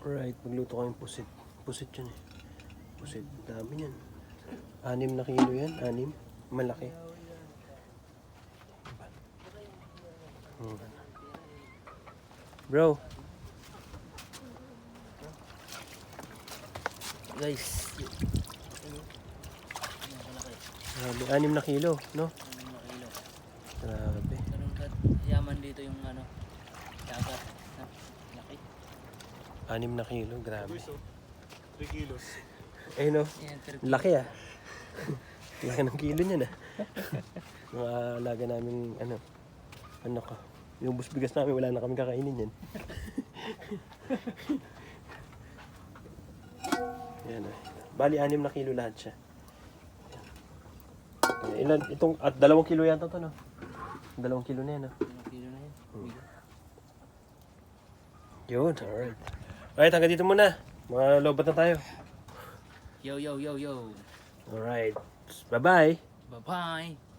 Alright, magluto kayong pusit. Pusit yun eh. Pusit, dami yan. 6 na kilo yan, 6. Malaki. Bro. Guys. Grabe, 6 na kilo, no? 6 na kilo. Grabe. Ganun ka yaman dito yung ano. Dagat. Laki. 6 na kilo, grabe. 3 kilos. Eh no, Yan, laki ah. Laki ng kilo niyan ah. Mga alaga namin, ano ko. Yung bus bigas namin, wala na kami kakainin yan. Yan ah. Bali, 6 na kilo lahat siya. Ilan, itong, at 2 kilo yata to, no? 2 kilo na yan, no? 2 kilo na yan. Yun, alright. Alright, hanggang dito muna. Mga lobat na tayo. Yo, yo, yo, yo. Alright. Bye-bye. Bye-bye.